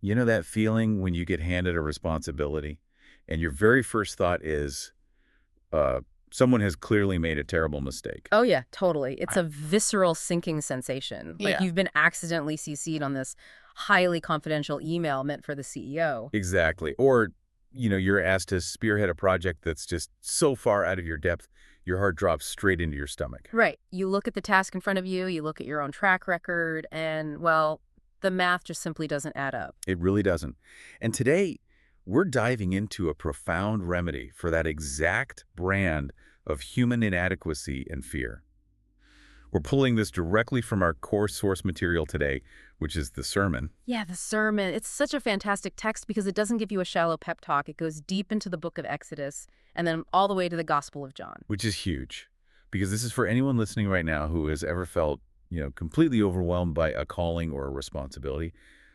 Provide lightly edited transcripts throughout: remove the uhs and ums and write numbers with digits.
You know that feeling when you get handed a responsibility and your very first thought is, uh, someone has clearly made a terrible mistake. Oh, yeah, totally. It's I- a visceral sinking sensation. Like Yeah. you've been accidentally CC'd on this highly confidential email meant for the CEO. Exactly. Or, you're asked to spearhead a project that's just so far out of your depth, your heart drops straight into your stomach. Right. You look at the task in front of you, you look at your own track record, and, well, the math just simply doesn't add up. It really doesn't. And today, we're diving into a profound remedy for that exact brand of human inadequacy and fear. We're pulling this directly from our core source material today, which is the sermon, Yeah, the sermon. It's such a fantastic text because it doesn't give you a shallow pep talk. It goes deep into the book of Exodus and then all the way to the Gospel of John. which is huge. Because this is for anyone listening right now who has ever felt, completely overwhelmed by a calling or a responsibility.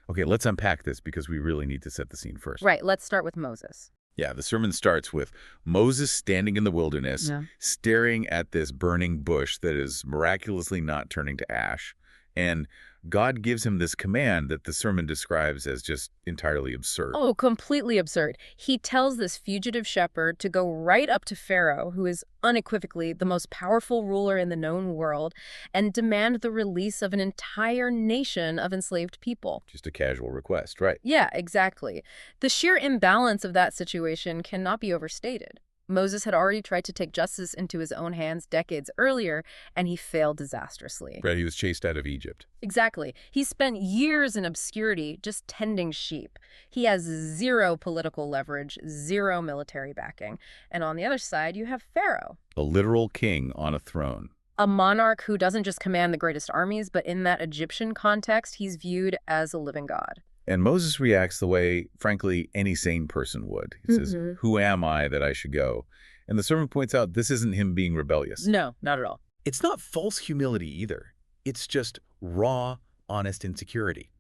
Okay, let's unpack this because we really need to set the scene first. Right, let's start with Moses. Yeah, the sermon starts with Moses standing in the wilderness, Yeah. staring at this burning bush that is miraculously not turning to ash. And God gives him this command that the sermon describes as just entirely absurd. Oh, completely absurd. He tells this fugitive shepherd to go right up to Pharaoh, who is unequivocally the most powerful ruler in the known world, and demand the release of an entire nation of enslaved people. Just a casual request, right? Yeah, exactly. The sheer imbalance of that situation cannot be overstated. Moses had already tried to take justice into his own hands decades earlier, and he failed disastrously. Right, he was chased out of Egypt. Exactly. He spent years in obscurity just tending sheep. He has zero political leverage, zero military backing. And on the other side, you have Pharaoh, A literal king on a throne. a monarch who doesn't just command the greatest armies, but in that Egyptian context, he's viewed as a living god. And Moses reacts the way, frankly, any sane person would. He says, "Who am I that I should go?" And the sermon points out this isn't him being rebellious. No, not at all. It's not false humility either. It's just raw, honest insecurity.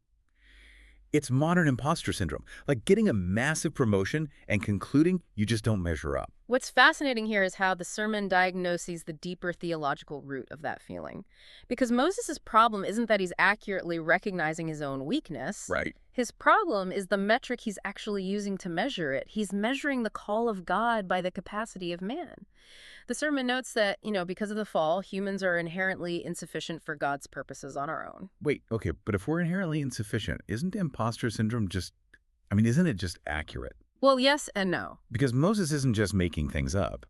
It's modern imposter syndrome, like getting a massive promotion and concluding you just don't measure up. What's fascinating here is how the sermon diagnoses the deeper theological root of that feeling. Because Moses' problem isn't that he's accurately recognizing his own weakness. Right. His problem is the metric he's actually using to measure it. He's measuring the call of God by the capacity of man. The sermon notes that, because of the fall, humans are inherently insufficient for God's purposes on our own. Wait, okay, but if we're inherently insufficient, isn't imposter syndrome isn't it just accurate? Well, yes and no. Because Moses isn't just making things up.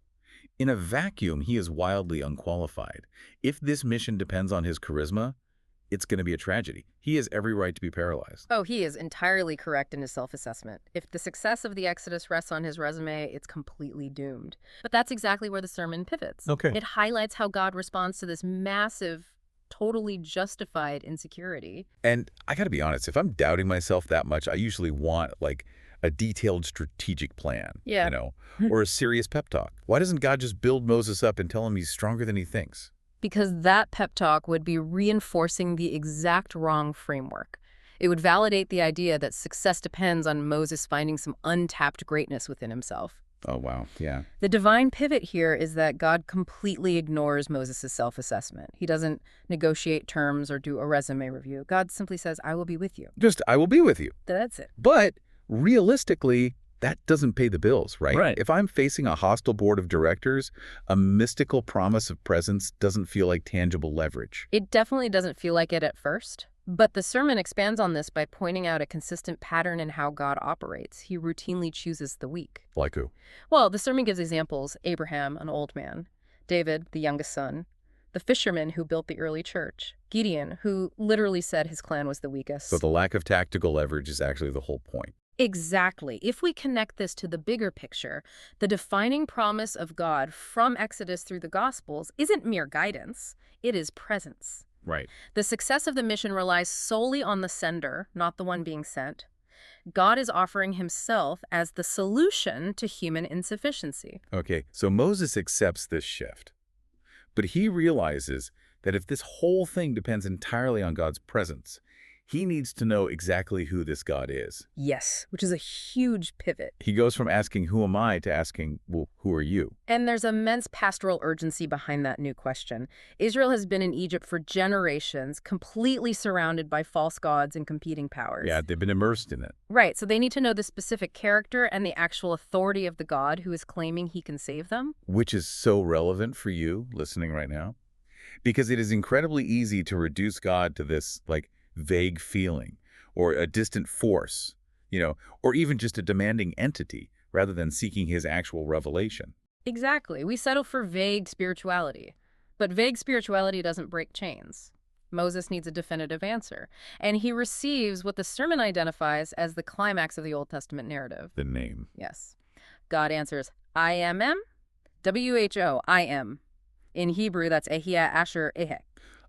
In a vacuum, he is wildly unqualified. If this mission depends on his charisma, it's going to be a tragedy. He has every right to be paralyzed. Oh, he is entirely correct in his self-assessment. If the success of the Exodus rests on his resume, it's completely doomed. But that's exactly where the sermon pivots. Okay. It highlights how God responds to this massive, totally justified insecurity. And I got to be honest, if I'm doubting myself that much, I usually want, like, a detailed strategic plan, Yeah. or a serious pep talk. Why doesn't God just build Moses up and tell him he's stronger than he thinks? Because that pep talk would be reinforcing the exact wrong framework. It would validate the idea that success depends on Moses finding some untapped greatness within himself. Oh, wow, yeah. The divine pivot here is that God completely ignores Moses' self-assessment. He doesn't negotiate terms or do a resume review. God simply says, I will be with you. Just, I will be with you. That's it. But realistically, that doesn't pay the bills, right? Right. If I'm facing a hostile board of directors, a mystical promise of presence doesn't feel like tangible leverage. It definitely doesn't feel like it at first. But the sermon expands on this by pointing out a consistent pattern in how God operates. He routinely chooses the weak. Like who? Well, the sermon gives examples. Abraham, an old man. David, the youngest son. The fisherman who built the early church. Gideon, who literally said his clan was the weakest. So the lack of tactical leverage is actually the whole point. Exactly. If we connect this to the bigger picture, the defining promise of God from Exodus through the Gospels isn't mere guidance, it is presence. Right. The success of the mission relies solely on the sender, not the one being sent. God is offering himself as the solution to human insufficiency. Okay, so Moses accepts this shift. But he realizes that if this whole thing depends entirely on God's presence, He needs to know exactly who this God is. Yes, which is a huge pivot. He goes from asking, who am I, to asking, well, who are you? And there's immense pastoral urgency behind that new question. Israel has been in Egypt for generations, completely surrounded by false gods and competing powers. Yeah, they've been immersed in it. Right, so they need to know the specific character and the actual authority of the God who is claiming he can save them. Which is so relevant for you listening right now. Because it is incredibly easy to reduce God to this, like, vague feeling or a distant force, or even just a demanding entity rather than seeking his actual revelation. Exactly. We settle for vague spirituality. But vague spirituality doesn't break chains. Moses needs a definitive answer, and he receives what the sermon identifies as the climax of the Old Testament narrative. The name. Yes. God answers, I am, W-H-O, I am. In Hebrew, that's Ehia Asher Ehe.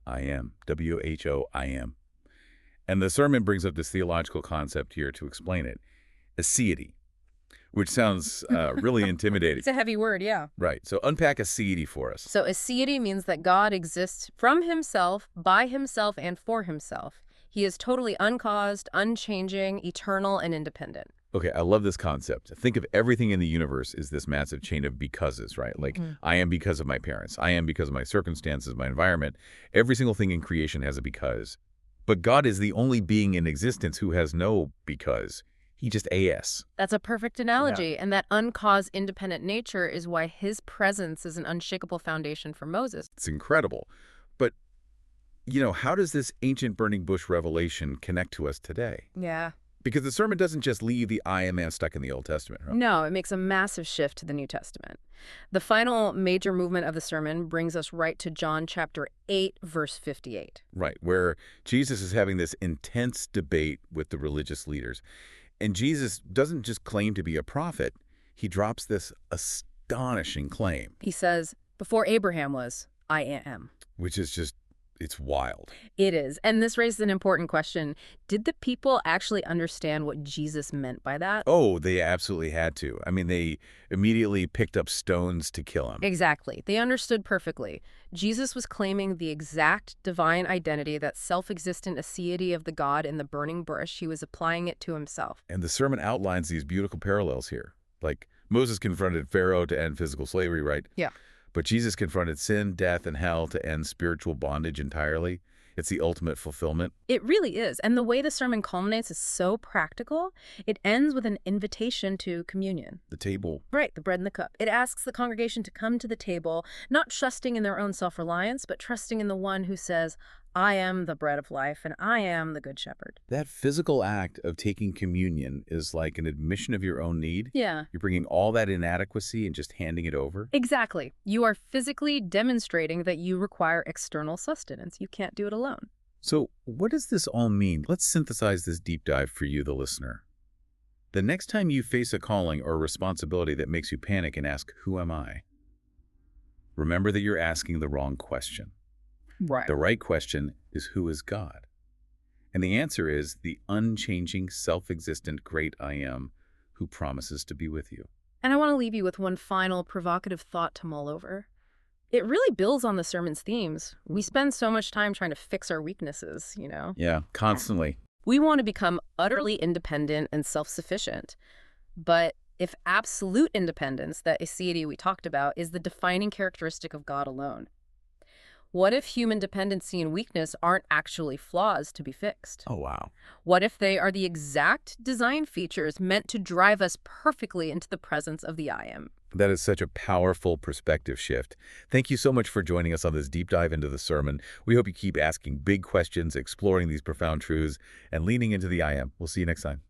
I am. W-H-O, I am. And the sermon brings up this theological concept here to explain it. Aseity, which sounds really intimidating. It's a heavy word, yeah. Right. So unpack aseity for us. So aseity means that God exists from himself, by himself, and for himself. He is totally uncaused, unchanging, eternal, and independent. Okay, I love this concept. Think of everything in the universe as this massive chain of becauses, right? Like, I am because of my parents. I am because of my circumstances, my environment. Every single thing in creation has a because. But God is the only being in existence who has no because. He just AS. That's a perfect analogy, and that uncaused, independent nature is why his presence is an unshakable foundation for Moses. It's incredible. But, how does this ancient burning bush revelation connect to us today? Yeah. Because the sermon doesn't just leave the I am man stuck in the Old Testament, right? No, it makes a massive shift to the New Testament. The final major movement of the sermon brings us right to John chapter 8, verse 58. Right, where Jesus is having this intense debate with the religious leaders. And Jesus doesn't just claim to be a prophet. He drops this astonishing claim. He says, before Abraham was, I am. Which is just, it's wild. It is. And this raises an important question. Did the people actually understand what Jesus meant by that? Oh, they absolutely had to. I mean, they immediately picked up stones to kill him. Exactly. They understood perfectly. Jesus was claiming the exact divine identity, that self-existent aseity of the God in the burning bush. He was applying it to himself. And the sermon outlines these beautiful parallels here. Like, Moses confronted Pharaoh to end physical slavery, right? Yeah. But Jesus confronted sin, death, and hell to end spiritual bondage entirely. It's the ultimate fulfillment. It really is. And the way the sermon culminates is so practical. It ends with an invitation to communion. The table. Right, the bread and the cup. It asks the congregation to come to the table, not trusting in their own self-reliance, but trusting in the one who says, I am the bread of life, and I am the good shepherd. That physical act of taking communion is like an admission of your own need. Yeah. You're bringing all that inadequacy and just handing it over. Exactly. You are physically demonstrating that you require external sustenance. You can't do it alone. So what does this all mean? Let's synthesize this deep dive for you, the listener. The next time you face a calling or a responsibility that makes you panic and ask, who am I? Remember that you're asking the wrong question. Right. The right question is, who is God? And the answer is the unchanging, self-existent great I am who promises to be with you. And I want to leave you with one final provocative thought to mull over. It really builds on the sermon's themes. We spend so much time trying to fix our weaknesses, Yeah, constantly. We want to become utterly independent and self-sufficient. But if absolute independence, that aseity we talked about, is the defining characteristic of God alone, what if human dependency and weakness aren't actually flaws to be fixed? Oh, wow. What if they are the exact design features meant to drive us perfectly into the presence of the I am? That is such a powerful perspective shift. Thank you so much for joining us on this deep dive into the sermon. We hope you keep asking big questions, exploring these profound truths, and leaning into the I am. We'll see you next time.